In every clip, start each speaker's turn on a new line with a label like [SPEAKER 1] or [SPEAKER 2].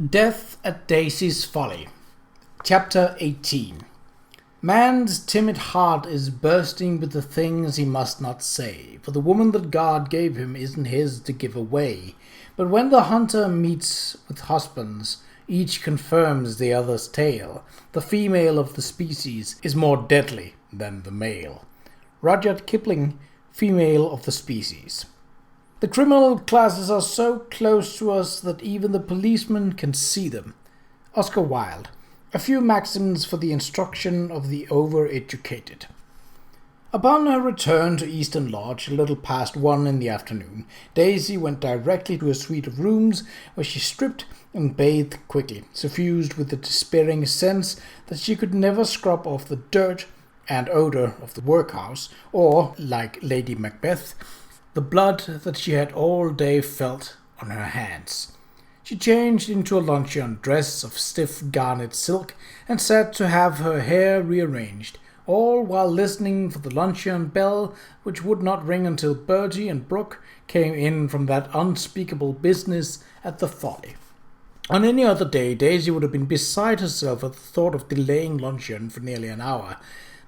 [SPEAKER 1] Death at Daisy's Folly. Chapter 18. Man's timid heart is bursting with the things he must not say, for the woman that God gave him isn't his to give away. But when the hunter meets with husbands, each confirms the other's tale. The female of the species is more deadly than the male. Rudyard Kipling, Female of the Species. The criminal classes are so close to us that even the policeman can see them. Oscar Wilde. A few maxims for the instruction of the overeducated. Upon her return to Eastern Lodge, a little past 1 in the afternoon, Daisy went directly to a suite of rooms where she stripped and bathed quickly, suffused with the despairing sense that she could never scrub off the dirt and odour of the workhouse, or, like Lady Macbeth, the blood that she had all day felt on her hands. She changed into a luncheon dress of stiff garnet silk and sat to have her hair rearranged, all while listening for the luncheon bell, which would not ring until Bertie and Brooke came in from that unspeakable business at the Folly. On any other day, Daisy would have been beside herself at the thought of delaying luncheon for nearly an hour.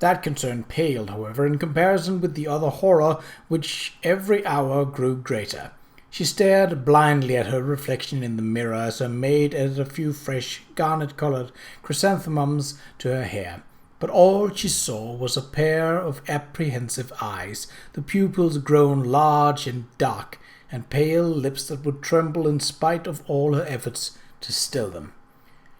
[SPEAKER 1] That concern paled, however, in comparison with the other horror, which every hour grew greater. She stared blindly at her reflection in the mirror as her maid added a few fresh garnet-coloured chrysanthemums to her hair. But all she saw was a pair of apprehensive eyes, the pupils grown large and dark, and pale lips that would tremble in spite of all her efforts to still them.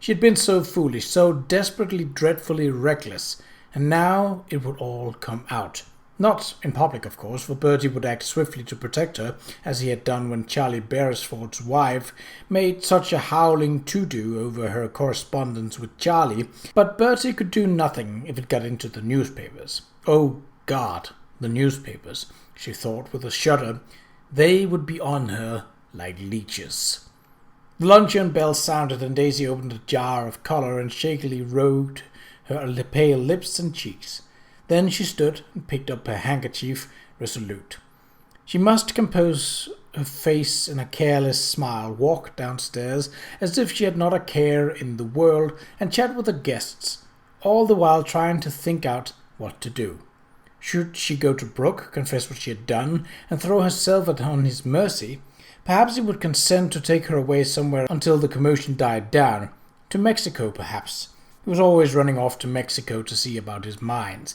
[SPEAKER 1] She had been so foolish, so desperately, dreadfully reckless, and now it would all come out. Not in public, of course, for Bertie would act swiftly to protect her, as he had done when Charlie Beresford's wife made such a howling to-do over her correspondence with Charlie, but Bertie could do nothing if it got into the newspapers. Oh, God, the newspapers, she thought with a shudder. They would be on her like leeches. The luncheon bell sounded, and Daisy opened a jar of colour and shakily rubbed her pale lips and cheeks. Then she stood and picked up her handkerchief, resolute. She must compose her face in a careless smile, walk downstairs as if she had not a care in the world, and chat with the guests, all the while trying to think out what to do. Should she go to Brooke, confess what she had done, and throw herself on his mercy? Perhaps he would consent to take her away somewhere until the commotion died down. To Mexico, perhaps. He was always running off to Mexico to see about his mines.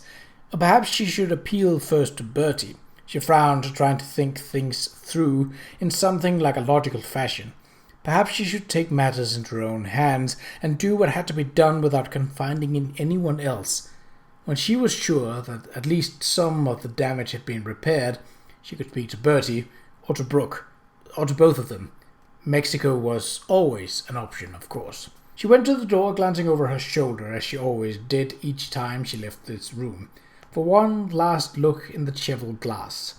[SPEAKER 1] Or perhaps she should appeal first to Bertie. She frowned, trying to think things through in something like a logical fashion. Perhaps she should take matters into her own hands and do what had to be done without confiding in anyone else. When she was sure that at least some of the damage had been repaired, she could speak to Bertie, or to Brooke, or to both of them. Mexico was always an option, of course. She went to the door, glancing over her shoulder, as she always did each time she left this room, for one last look in the cheval glass.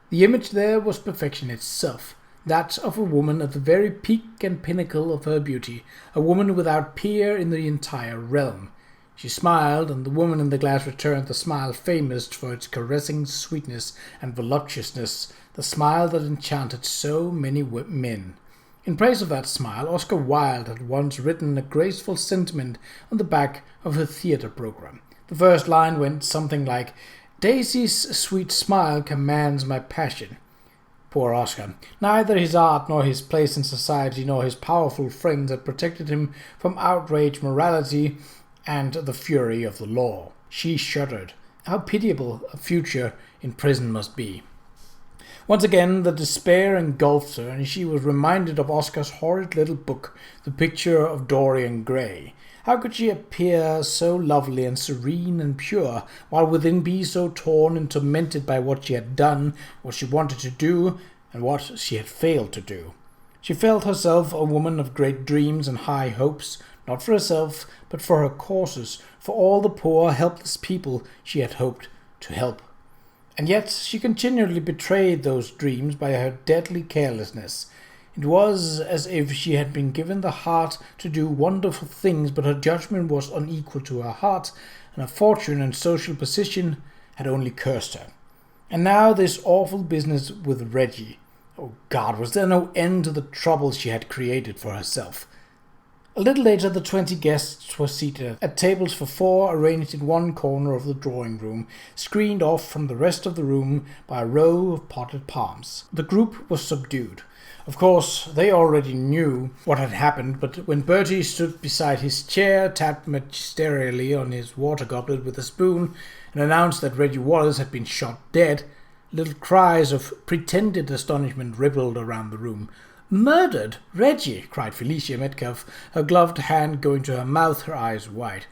[SPEAKER 1] The image there was perfection itself, that of a woman at the very peak and pinnacle of her beauty, a woman without peer in the entire realm. She smiled, and the woman in the glass returned the smile famous for its caressing sweetness and voluptuousness, the smile that enchanted so many men. In praise of that smile, Oscar Wilde had once written a graceful sentiment on the back of her theatre program. The first line went something like, "Daisy's sweet smile commands my passion." Poor Oscar. Neither his art nor his place in society nor his powerful friends had protected him from outraged morality and the fury of the law. She shuddered. How pitiable a future in prison must be. Once again the despair engulfed her, and she was reminded of Oscar's horrid little book, The Picture of Dorian Gray. How could she appear so lovely and serene and pure, while within be so torn and tormented by what she had done, what she wanted to do, and what she had failed to do? She felt herself a woman of great dreams and high hopes, not for herself, but for her causes, for all the poor, helpless people she had hoped to help. And yet she continually betrayed those dreams by her deadly carelessness. It was as if she had been given the heart to do wonderful things, but her judgment was unequal to her heart, and her fortune and social position had only cursed her. And now this awful business with Reggie. Oh God, was there no end to the trouble she had created for herself? A little later, the 20 guests were seated at tables for 4, arranged in one corner of the drawing room, screened off from the rest of the room by a row of potted palms. The group was subdued. Of course, they already knew what had happened, but when Bertie stood beside his chair, tapped magisterially on his water goblet with a spoon, and announced that Reggie Wallace had been shot dead, little cries of pretended astonishment rippled around the room. "Murdered? Reggie!" cried Felicia Metcalfe, her gloved hand going to her mouth, her eyes wide.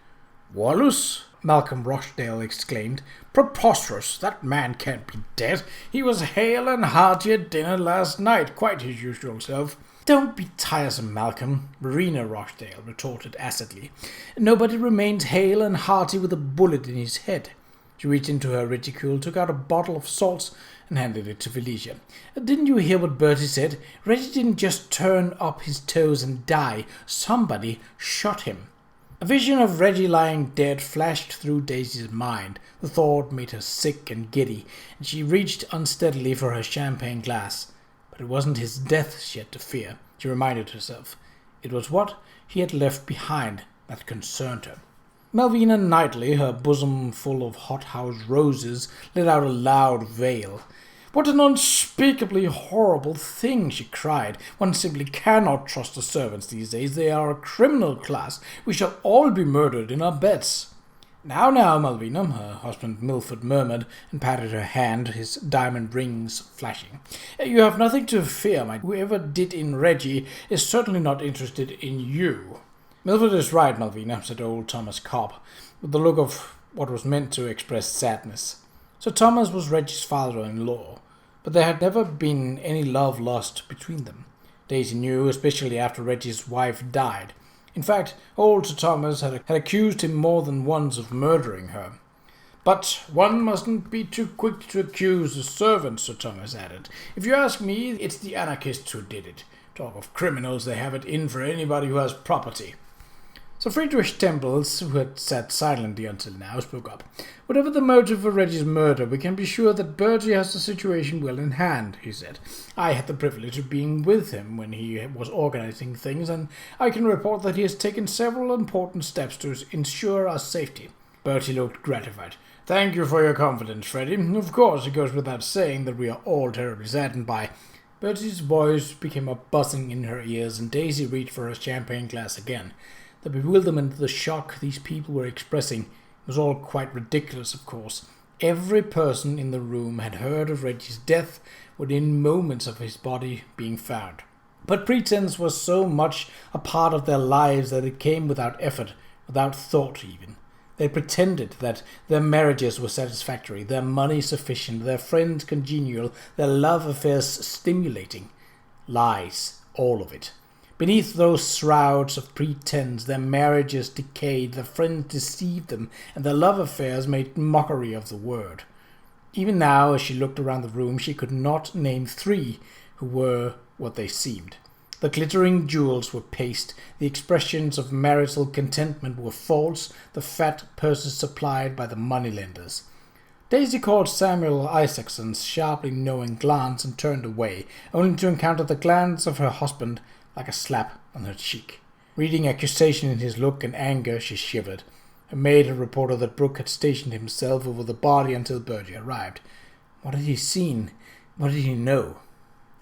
[SPEAKER 1] "Wallace?" Malcolm Rochdale exclaimed. "Preposterous! That man can't be dead. He was hale and hearty at dinner last night, quite his usual self." "Don't be tiresome, Malcolm," Verena Rochdale retorted acidly. "Nobody remains hale and hearty with a bullet in his head." She reached into her reticule, took out a bottle of salts, and handed it to Felicia. "Didn't you hear what Bertie said? Reggie didn't just turn up his toes and die. Somebody shot him." A vision of Reggie lying dead flashed through Daisy's mind. The thought made her sick and giddy, and she reached unsteadily for her champagne glass. But it wasn't his death she had to fear, she reminded herself. It was what he had left behind that concerned her. Malvina Knightley, her bosom full of hothouse roses, let out a loud wail. "What an unspeakably horrible thing!" she cried. "One simply cannot trust the servants these days. They are a criminal class. We shall all be murdered in our beds." Now, Malvina," her husband Milford murmured, and patted her hand, his diamond rings flashing. "You have nothing to fear, my whoever did in Reggie is certainly not interested in you." "Milford is right, Malvina," said old Thomas Cobb, with the look of what was meant to express sadness. Sir Thomas was Reggie's father-in-law, but there had never been any love lost between them. Daisy knew, especially after Reggie's wife died. In fact, old Sir Thomas had accused him more than once of murdering her. "But one mustn't be too quick to accuse the servants," Sir Thomas added. "If you ask me, it's the anarchists who did it. Talk of criminals, they have it in for anybody who has property." Sir Friedrich Temples, who had sat silently until now, spoke up. "Whatever the motive for Reggie's murder, we can be sure that Bertie has the situation well in hand," he said. "I had the privilege of being with him when he was organizing things, and I can report that he has taken several important steps to ensure our safety." Bertie looked gratified. "Thank you for your confidence, Freddie. Of course, it goes without saying that we are all terribly saddened by—" Bertie's voice became a buzzing in her ears, and Daisy reached for her champagne glass again. The bewilderment, the shock these people were expressing was all quite ridiculous, of course. Every person in the room had heard of Reggie's death within moments of his body being found. But pretense was so much a part of their lives that it came without effort, without thought even. They pretended that their marriages were satisfactory, their money sufficient, their friends congenial, their love affairs stimulating. Lies, all of it. Beneath those shrouds of pretense, their marriages decayed, their friends deceived them, and their love affairs made mockery of the word. Even now, as she looked around the room, she could not name 3 who were what they seemed. The glittering jewels were paste, the expressions of marital contentment were false, the fat purses supplied by the moneylenders. Daisy caught Samuel Isaacson's sharply knowing glance and turned away, only to encounter the glance of her husband like a slap on her cheek. Reading accusation in his look and anger, she shivered. Her maid had reported that Brooke had stationed himself over the body until Bertie arrived. What had he seen? What did he know?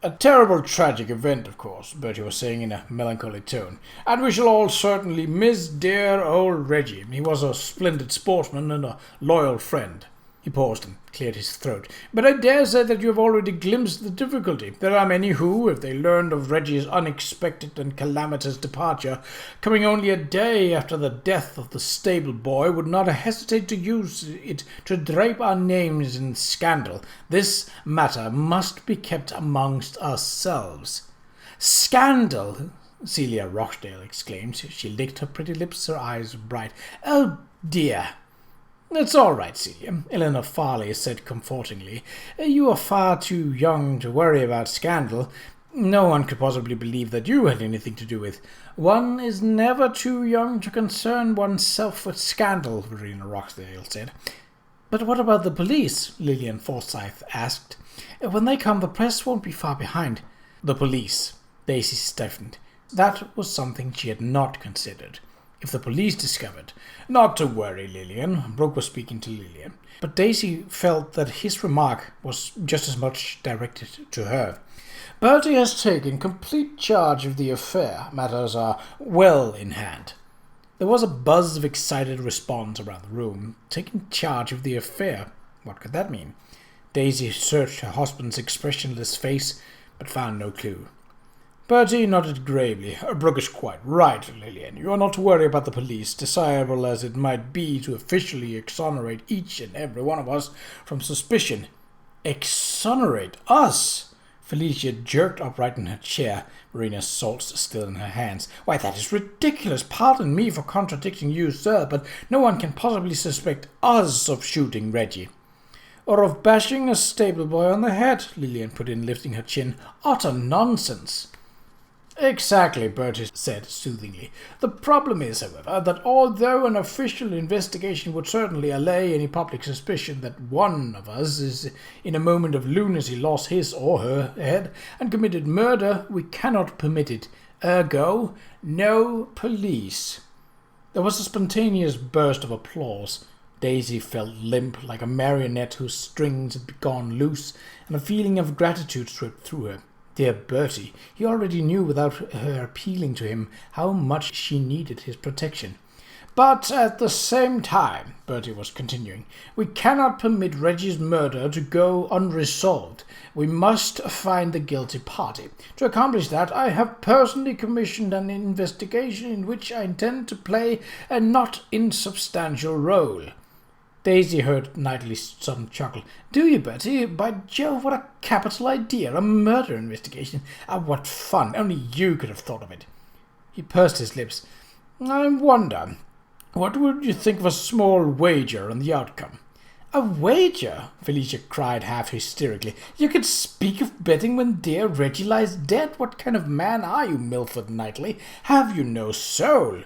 [SPEAKER 1] "A terrible tragic event, of course," Bertie was saying in a melancholy tone, "and we shall all certainly miss dear old Reggie. He was a splendid sportsman and a loyal friend." He paused and cleared his throat. "But I dare say that you have already glimpsed the difficulty. There are many who, if they learned of Reggie's unexpected and calamitous departure, coming only a day after the death of the stable boy, would not hesitate to use it to drape our names in scandal. This matter must be kept amongst ourselves." "Scandal!" Celia Rochdale exclaimed. She licked her pretty lips, her eyes bright. "Oh, dear!" "It's all right, Celia," Eleanor Farley said comfortingly. "You are far too young to worry about scandal. No one could possibly believe that you had anything to do with—" "One is never too young to concern oneself with scandal," Verena Rochdale said. "But what about the police?" Lillian Forsyth asked. "When they come, the press won't be far behind." "The police." Daisy stiffened. That was something she had not considered. If the police discovered— "Not to worry, Lillian," Brooke was speaking to Lillian. But Daisy felt that his remark was just as much directed to her. "Bertie has taken complete charge of the affair. Matters are well in hand." There was a buzz of excited response around the room. Taking charge of the affair? What could that mean? Daisy searched her husband's expressionless face, but found no clue. Bertie nodded gravely. "Brooke is quite right, Lillian. You are not to worry about the police, desirable as it might be to officially exonerate each and every one of us from suspicion." Exonerate us? Felicia jerked upright in her chair, Marina's salts still in her hands. "Why, that is ridiculous. Pardon me for contradicting you, sir, but no one can possibly suspect us of shooting Reggie." "Or of bashing a stable boy on the head," Lillian put in, lifting her chin. "Utter nonsense." "Exactly," Bertie said soothingly. "The problem is, however, that although an official investigation would certainly allay any public suspicion that one of us is in a moment of lunacy lost his or her head and committed murder, we cannot permit it. Ergo, no police." There was a spontaneous burst of applause. Daisy felt limp, like a marionette whose strings had gone loose, and a feeling of gratitude swept through her. Dear Bertie, he already knew without her appealing to him how much she needed his protection. "But at the same time," Bertie was continuing, "we cannot permit Reggie's murder to go unresolved. We must find the guilty party. To accomplish that, I have personally commissioned an investigation in which I intend to play a not insubstantial role." Daisy heard Knightley's sudden chuckle. "Do you, Bertie? By Jove, what a capital idea! A murder investigation! What fun! Only you could have thought of it." He pursed his lips. "I wonder, what would you think of a small wager on the outcome?" "A wager?" Felicia cried half hysterically. "You could speak of betting when dear Reggie lies dead. What kind of man are you, Milford Knightley? Have you no soul?"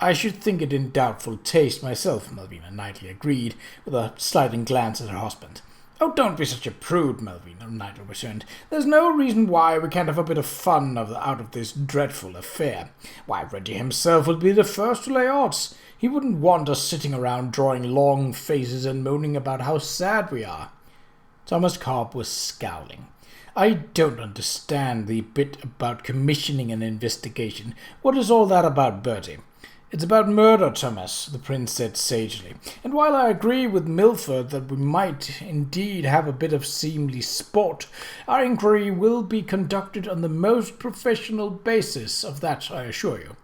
[SPEAKER 1] "I should think it in doubtful taste myself," Malvina Knightley agreed, with a slighting glance at her husband. "Oh, don't be such a prude," Malvina Knightley returned. "There's no reason why we can't have a bit of fun out of this dreadful affair. Why, Reggie himself would be the first to lay odds. He wouldn't want us sitting around drawing long faces and moaning about how sad we are." Thomas Cobb was scowling. "I don't understand the bit about commissioning an investigation. What is all that about, Bertie?" "It's about murder, Thomas," the prince said sagely. "And while I agree with Milford that we might indeed have a bit of seemly sport, our inquiry will be conducted on the most professional basis of that, I assure you."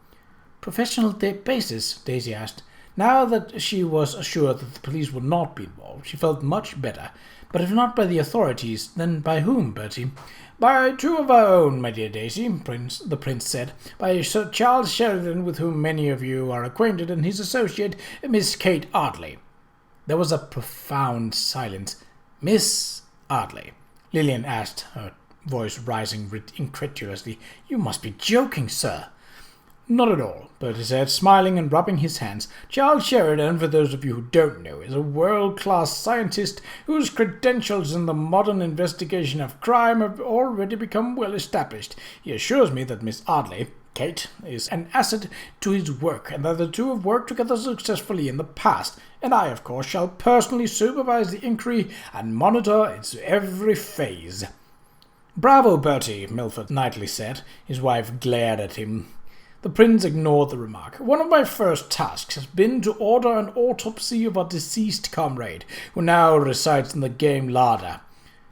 [SPEAKER 1] "Professional basis?" Daisy asked. Now that she was assured that the police would not be involved, she felt much better. "But if not by the authorities, then by whom, Bertie?" "By two of our own, my dear Daisy," the prince said. "By Sir Charles Sheridan, with whom many of you are acquainted, and his associate, Miss Kate Ardley." There was a profound silence. "Miss Ardley?" Lillian asked, her voice rising incredulously. "You must be joking, sir." "Not at all," Bertie said, smiling and rubbing his hands. "Charles Sheridan, for those of you who don't know, is a world-class scientist whose credentials in the modern investigation of crime have already become well established. He assures me that Miss Ardley, Kate, is an asset to his work, and that the two have worked together successfully in the past, and I, of course, shall personally supervise the inquiry and monitor its every phase." "Bravo, Bertie," Milford Knightley said. His wife glared at him. The prince ignored the remark. "One of my first tasks has been to order an autopsy of our deceased comrade, who now resides in the game larder."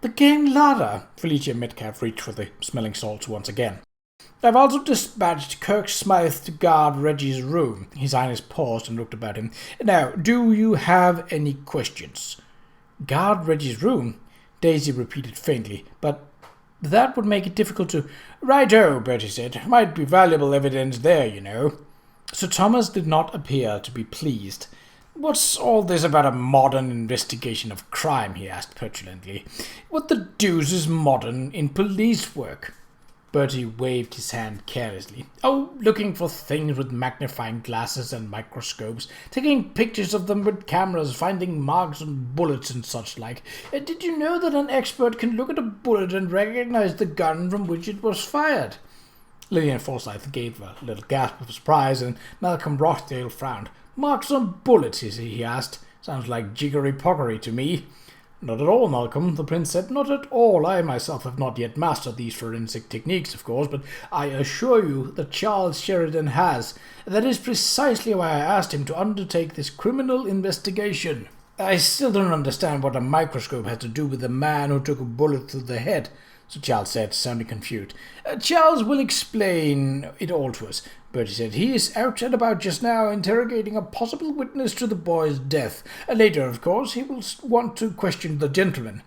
[SPEAKER 1] "The game larder?" Felicia Metcalf reached for the smelling salts once again. "I've also dispatched Kirk Smythe to guard Reggie's room." His Highness paused and looked about him. "Now, do you have any questions?" "Guard Reggie's room?" Daisy repeated faintly. "But that would make it difficult to—" "Right-o," Bertie said. "Might be valuable evidence there, you know." Sir Thomas did not appear to be pleased. "What's all this about a modern investigation of crime?" he asked petulantly. "What the deuce is modern in police work?" Bertie waved his hand carelessly. "Oh, looking for things with magnifying glasses and microscopes, taking pictures of them with cameras, finding marks on bullets and such like. Did you know that an expert can look at a bullet and recognize the gun from which it was fired?" Lillian Forsyth gave a little gasp of surprise, and Malcolm Rochdale frowned. "Marks on bullets, is he?" asked. "Sounds like jiggery-poggery to me." "Not at all, Malcolm," the prince said. "Not at all. I myself have not yet mastered these forensic techniques, of course, but I assure you that Charles Sheridan has. That is precisely why I asked him to undertake this criminal investigation." "I still don't understand what a microscope has to do with the man who took a bullet through the head," Sir Charles said, sounding confused. "Charles will explain it all to us," Bertie said. "He is out and about just now, interrogating a possible witness to the boy's death. Later, of course, he will want to question the gentleman."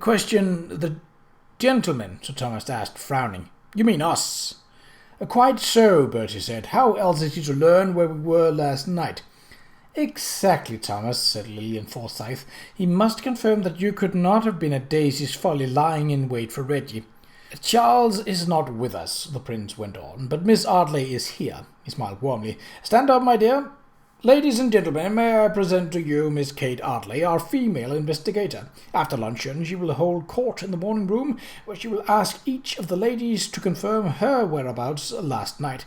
[SPEAKER 1] "Question the gentleman?" Sir Thomas asked, frowning. "You mean us?" "Quite so," Bertie said. "How else is he to learn where we were last night?" "Exactly, Thomas," said Lillian Forsyth. "He must confirm that you could not have been at Daisy's Folly lying in wait for Reggie." "Charles is not with us," the prince went on, "but Miss Ardley is here." He smiled warmly. "Stand up, my dear. Ladies and gentlemen, may I present to you Miss Kate Ardley, our female investigator. After luncheon she will hold court in the morning room, where she will ask each of the ladies to confirm her whereabouts last night."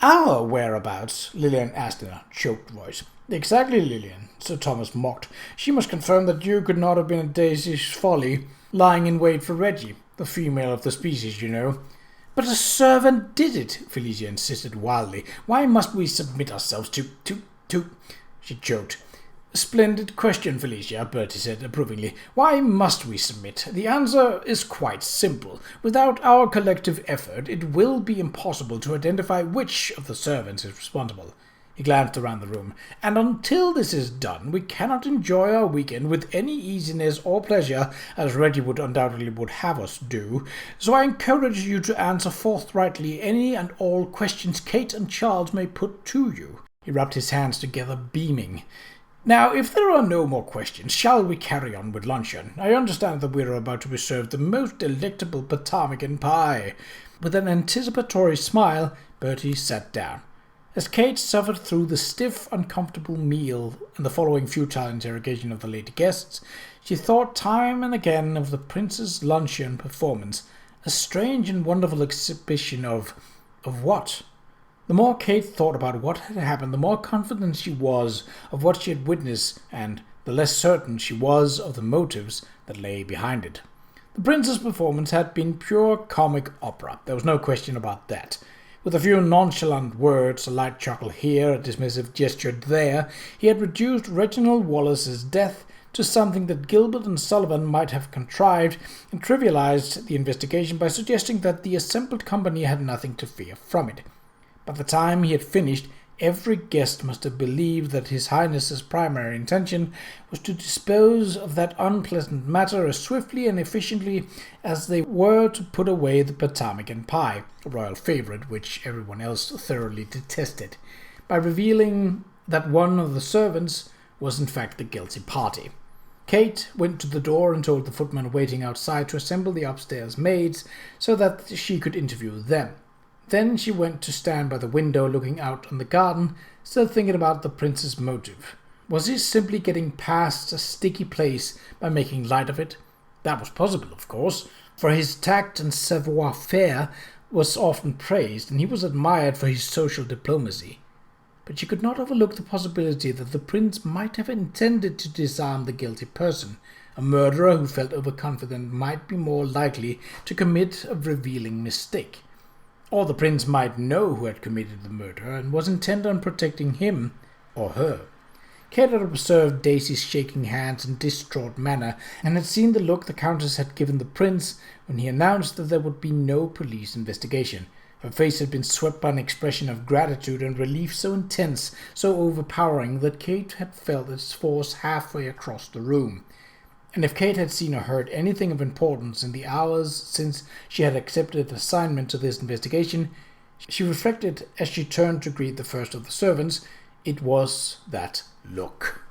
[SPEAKER 1] "Our whereabouts?" Lillian asked in a choked voice. "Exactly, Lillian," Sir Thomas mocked. "She must confirm that you could not have been at Daisy's Folly, lying in wait for Reggie, the female of the species, you know." "But a servant did it," Felicia insisted wildly. "Why must we submit ourselves to... She choked. "Splendid question, Felicia," Bertie said approvingly. "Why must we submit? The answer is quite simple. Without our collective effort, it will be impossible to identify which of the servants is responsible." He glanced around the room. "And until this is done, we cannot enjoy our weekend with any easiness or pleasure, as Reggie would undoubtedly have us do. So I encourage you to answer forthrightly any and all questions Kate and Charles may put to you." He rubbed his hands together, beaming. "Now, if there are no more questions, shall we carry on with luncheon? I understand that we are about to be served the most delectable ptarmigan pie." With an anticipatory smile, Bertie sat down. As Kate suffered through the stiff, uncomfortable meal and the following futile interrogation of the lady guests, she thought time and again of the prince's luncheon performance, a strange and wonderful exhibition of what? The more Kate thought about what had happened, the more confident she was of what she had witnessed, and the less certain she was of the motives that lay behind it. The prince's performance had been pure comic opera. There was no question about that. With a few nonchalant words, a light chuckle here, a dismissive gesture there, he had reduced Reginald Wallace's death to something that Gilbert and Sullivan might have contrived, and trivialized the investigation by suggesting that the assembled company had nothing to fear from it. By the time he had finished, every guest must have believed that His Highness's primary intention was to dispose of that unpleasant matter as swiftly and efficiently as they were to put away the ptarmigan pie, a royal favourite which everyone else thoroughly detested, by revealing that one of the servants was in fact the guilty party. Kate went to the door and told the footman waiting outside to assemble the upstairs maids so that she could interview them. Then she went to stand by the window looking out on the garden, still thinking about the prince's motive. Was he simply getting past a sticky place by making light of it? That was possible, of course, for his tact and savoir-faire was often praised, and he was admired for his social diplomacy. But she could not overlook the possibility that the prince might have intended to disarm the guilty person. A murderer who felt overconfident might be more likely to commit a revealing mistake. Or the prince might know who had committed the murder and was intent on protecting him or her. Kate had observed Daisy's shaking hands and distraught manner, and had seen the look the Countess had given the prince when he announced that there would be no police investigation. Her face had been swept by an expression of gratitude and relief so intense, so overpowering, that Kate had felt its force halfway across the room. And if Kate had seen or heard anything of importance in the hours since she had accepted assignment to this investigation, she reflected as she turned to greet the first of the servants, it was that look.